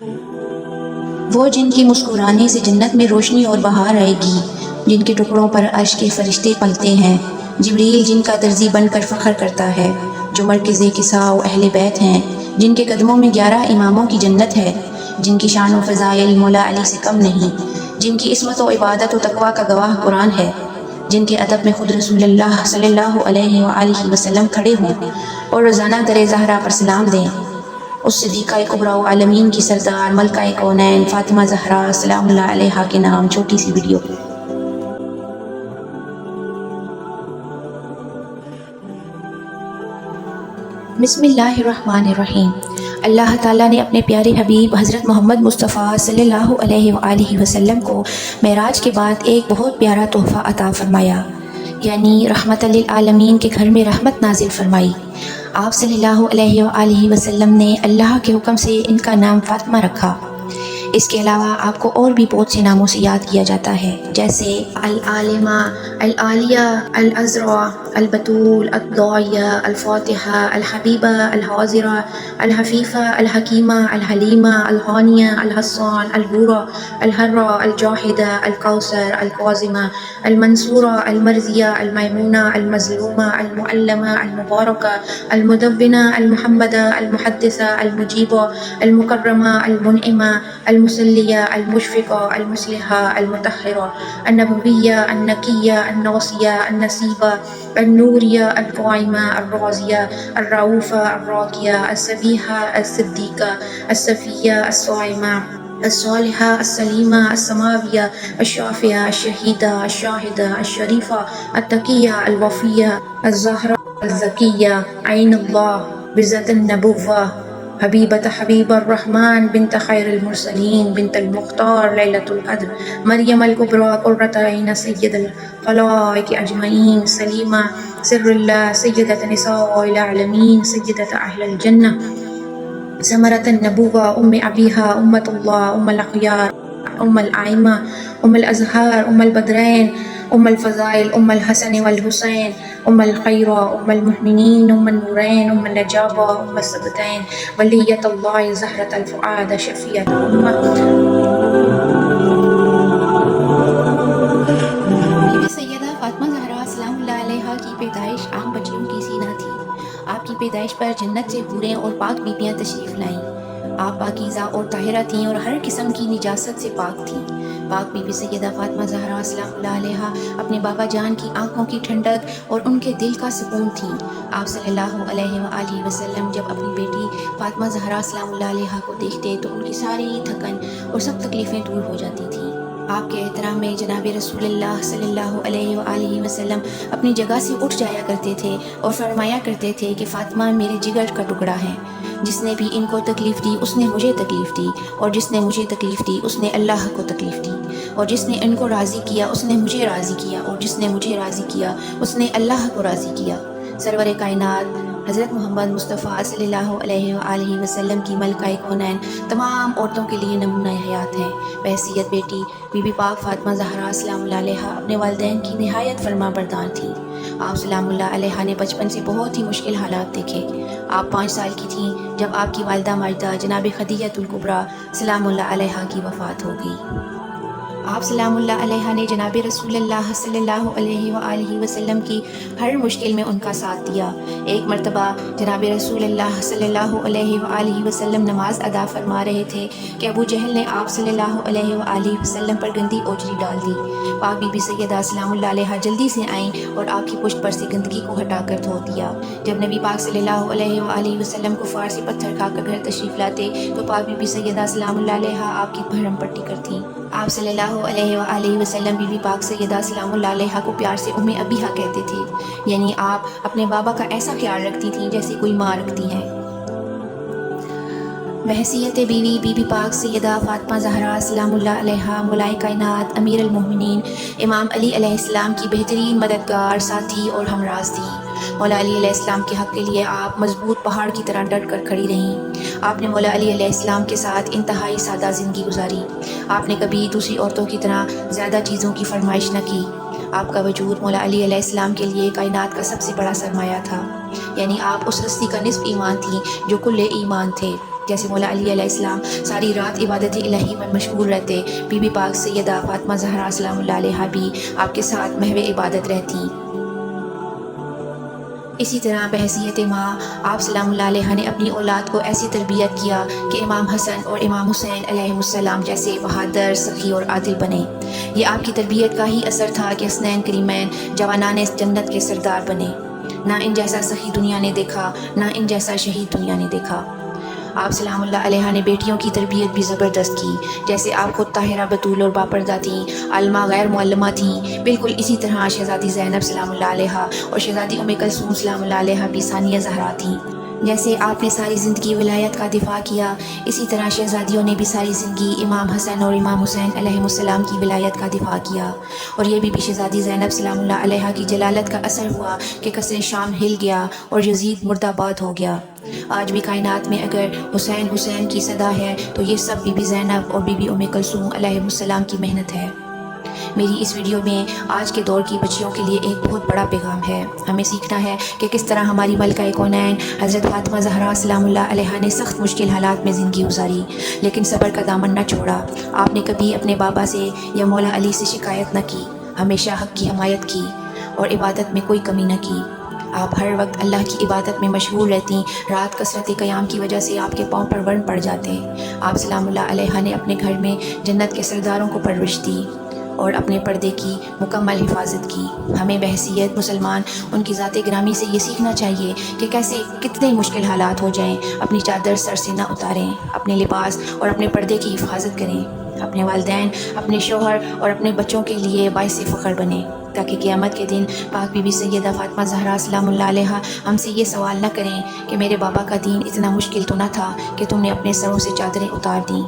وہ جن کی مسکرانے سے جنت میں روشنی اور بہار آئے گی، جن کے ٹکڑوں پر عرش کے فرشتے پلتے ہیں، جبریل جن کا درزی بن کر فخر کرتا ہے، جو مرکز کسا و اہل بیت ہیں، جن کے قدموں میں 11 اماموں کی جنت ہے، جن کی شان و فضائل مولا علی سے کم نہیں، جن کی عصمت و عبادت و تقویٰ کا گواہ قرآن ہے، جن کے ادب میں خود رسول اللہ صلی اللہ علیہ وآلہ وسلم کھڑے ہوں اور روزانہ در زہرا پر سلام دیں، اس صدیقہ کبریٰ و عالمین کی سردار ملکہ کونین فاطمہ زہرا سلام اللہ علیہا کے نام چھوٹی سی ویڈیو۔ بسم اللہ الرحمن الرحیم۔ اللہ تعالیٰ نے اپنے پیارے حبیب حضرت محمد مصطفیٰ صلی اللہ علیہ وآلہ وسلم کو معراج کے بعد ایک بہت پیارا تحفہ عطا فرمایا، یعنی رحمت للعالمین کے گھر میں رحمت نازل فرمائی۔ آپ صلی اللہ علیہ وآلہ وسلم نے اللہ کے حکم سے ان کا نام فاطمہ رکھا۔ اس کے علاوہ آپ کو اور بھی بہت سے ناموں سے یاد کیا جاتا ہے، جیسے العالمہ، العالیہ، العذرا، البتول، الداعیہ، الفاتحہ، الحبیبہ، الحاضرہ، الحفیفہ، الحکیمہ، الحلیمہ، الغانیہ، الحسان، الحورہ، الحرہ، الجاہدہ، الکوثر، الکاظمہ، المنصورہ، المرضیہ، المیمونہ، المظلومہ، المعلمہ، المبارکہ، المدونہ، المحمدہ، المحدثہ، المجیبہ، المکرمہ، المنعمہ، المسلیہ، المشفقہ، المصلحہ، المطہرہ، النبویہ، النقیہ، الناصیہ، النصیبہ، النوریہ، القائمہ، الرازیہ، الرؤوفہ، الراقیہ، السبیحہ، الصدیقہ، الصفیہ، الصائمہ، الصالحہ، السلیمہ، السماویہ، الشافیہ، الشہیدہ، الشاہدہ، الشریفہ، التقیہ، الوفیہ، الزہرا، الزکیہ، عین اللہ، بذات النبوہ، حبیبۃ حبیب الرحمن، بنت خیر المرسلین، بنت المختار، لیلۃ القدر، مریم الکبریٰ، قرۃ عین سید الخلائق اجمعین، سلیمہ، سر اللہ، سیدۃ نساء العالمین، سیدۃ اہل الجنہ، ثمرۃ النبوہ، ام ابیہا، امۃ اللہ، ام الاخیار، ام الائمہ، ام الازہار، ام البدرین، ام الفضائل، ام الحسن والحسین، ام الخیرہ، ام المؤمنین، ام النورین، ام النجابہ، ام السبتین، ولیۃ اللہ، زہرۃ الفؤاد، شفیعۃ امہ۔ بی بی سیدہ فاطمہ زہرا سلام اللہ علیہا کی پیدائش عام بچیوں کی سی نہ تھی۔ آپ کی پیدائش پر جنت سے حوریں اور پاک بیبیاں تشریف لائیں۔ آپ پاکیزہ اور طاہرہ تھیں اور ہر قسم کی نجاست سے پاک تھیں۔ پاک بی بی سیدہ فاطمہ زہرا سلام اللہ علیہا اپنے بابا جان کی آنکھوں کی ٹھنڈک اور ان کے دل کا سکون تھیں۔ آپ صلی اللہ علیہ وآلہ وسلم جب اپنی بیٹی فاطمہ زہرا سلام اللہ علیہا کو دیکھتے تو ان کی ساری تھکن اور سب تکلیفیں دور ہو جاتی تھیں۔ آپ کے احترام میں جناب رسول اللہ صلی اللہ علیہ وآلہ وسلم اپنی جگہ سے اٹھ جایا کرتے تھے اور فرمایا کرتے تھے کہ فاطمہ میرے جگر کا ٹکڑا ہے، جس نے بھی ان کو تکلیف دی اس نے مجھے تکلیف دی، اور جس نے مجھے تکلیف دی اس نے اللہ کو تکلیف دی، اور جس نے ان کو راضی کیا اس نے مجھے راضی کیا، اور جس نے مجھے راضی کیا اس نے اللہ کو راضی کیا۔ سرور کائنات حضرت محمد مصطفیٰ صلی اللہ علیہ وآلہ وسلم کی ملکہ کونین تمام عورتوں کے لیے نمونہ حیات ہیں۔ بحیثیت بیٹی بی بی پاک فاطمہ زہرا سلام اللہ علیہا اپنے والدین کی نہایت فرما بردار تھیں۔ آپ سلام اللہ علیہا نے بچپن سے بہت ہی مشکل حالات دیکھے۔ آپ 5 سال کی تھیں جب آپ کی والدہ ماجدہ جناب خدیجہ الکبریٰ سلام اللہ علیہا کی وفات ہو گئی۔ آپ سلام اللہ علیہا نے جناب رسول اللہ صلی اللہ علیہ وآلہ وسلم کی ہر مشکل میں ان کا ساتھ دیا۔ ایک مرتبہ جناب رسول اللہ صلی اللہ علیہ وآلہ وسلم نماز ادا فرما رہے تھے کہ ابو جہل نے آپ صلی اللہ علیہ وآلہ وسلم پر گندی اوجری ڈال دی۔ پاک بی بی سیدہ سلام اللہ علیہا جلدی سے آئیں اور آپ کی پشت پر سے گندگی کو ہٹا کر دھو دیا۔ جب نبی پاک صلی اللہ علیہ وآلہ وسلم کفار سے پتھر کھا کر گھر تشریف لاتے تو پاک بی بی سیدہ سلام اللہ علیہا آپ کی بھرم پٹی کرتی۔ آپ صلی اللہ علیہ وآلہ وسلم بی بی پاک سیدہ سلام اللہ علیہا کو پیار سے ام ابیہا کہتے تھے، یعنی آپ اپنے بابا کا ایسا خیال رکھتی تھیں جیسے کوئی ماں رکھتی ہیں۔ بحیثیت بیوی بی بی پاک سیدہ فاطمہ زہرا سلام اللہ علیہا مولا کائنات امیر المومنین امام علی علیہ السلام کی بہترین مددگار، ساتھی اور ہمراز تھیں۔ مولا علی علیہ السلام کے حق کے لیے آپ مضبوط پہاڑ کی طرح ڈٹ کر کھڑی رہیں۔ آپ نے مولا علی علیہ السلام کے ساتھ انتہائی سادہ زندگی گزاری۔ آپ نے کبھی دوسری عورتوں کی طرح زیادہ چیزوں کی فرمائش نہ کی۔ آپ کا وجود مولا علی علیہ السلام کے لیے کائنات کا سب سے بڑا سرمایہ تھا، یعنی آپ اس ہستی کا نصف ایمان تھیں جو کل ایمان تھے۔ جیسے مولا علی علیہ السلام ساری رات عبادت الہی میں مشغول رہتے، بی بی پاک سیدہ فاطمہ زہرا سلام اللہ علیہا بھی آپ کے ساتھ محو عبادت رہتی۔ اسی طرح بحیثیت ماں آپ سلام اللہ علیہ نے اپنی اولاد کو ایسی تربیت کیا کہ امام حسن اور امام حسین علیہ السلام جیسے بہادر، سخی اور عادل بنے۔ یہ آپ کی تربیت کا ہی اثر تھا کہ حسنین کریمین جوانان جنت کے سردار بنے۔ نہ ان جیسا سخی دنیا نے دیکھا، نہ ان جیسا شہید دنیا نے دیکھا۔ آپ سلام اللہ علیہ نے بیٹیوں کی تربیت بھی زبردست کی، جیسے آپ خود طاہرہ بطول اور باپردہ تھیں، عالمہ غیر معلمہ تھیں، بالکل اسی طرح شہزادی زینب سلام اللہ علیہ اور شہزادی ام کلثوم سلام اللہ علیہ بھی ثانیہ زہرا تھیں۔ جیسے آپ نے ساری زندگی ولایت کا دفاع کیا، اسی طرح شہزادیوں نے بھی ساری زندگی امام حسن اور امام حسین علیہ السلام کی ولایت کا دفاع کیا، اور یہ بھی شہزادی زینب سلام اللہ علیہ کی جلالت کا اثر ہوا کہ قصر شام ہل گیا اور یزید مرد آباد ہو گیا۔ آج بھی کائنات میں اگر حسین حسین کی صدا ہے تو یہ سب بی بی زینب اور بی بی ام کلثوم علیہ السلام کی محنت ہے۔ میری اس ویڈیو میں آج کے دور کی بچیوں کے لیے ایک بہت بڑا پیغام ہے۔ ہمیں سیکھنا ہے کہ کس طرح ہماری ملکہ کونین حضرت فاطمہ زہرا سلام اللہ علیہا نے سخت مشکل حالات میں زندگی گزاری، لیکن صبر کا دامن نہ چھوڑا۔ آپ نے کبھی اپنے بابا سے یا مولا علی سے شکایت نہ کی، ہمیشہ حق کی حمایت کی اور عبادت میں کوئی کمی نہ کی۔ آپ ہر وقت اللہ کی عبادت میں مشغول رہتی، رات کثرت قیام کی وجہ سے آپ کے پاؤں پر ورم پڑ جاتے۔ آپ سلام اللہ علیہ نے اپنے گھر میں جنت کے سرداروں کو پرورش دی اور اپنے پردے کی مکمل حفاظت کی۔ ہمیں بحیثیت مسلمان ان کی ذات گرامی سے یہ سیکھنا چاہیے کہ کیسے کتنے مشکل حالات ہو جائیں اپنی چادر سر سے نہ اتاریں، اپنے لباس اور اپنے پردے کی حفاظت کریں، اپنے والدین، اپنے شوہر اور اپنے بچوں کے لیے باعث فخر بنیں، تاکہ قیامت کے دن پاک بی بی سیدہ فاطمہ زہرا سلام اللہ علیہا ہم سے یہ سوال نہ کریں کہ میرے بابا کا دین اتنا مشکل تو نہ تھا کہ تم نے اپنے سروں سے چادریں اتار دیں۔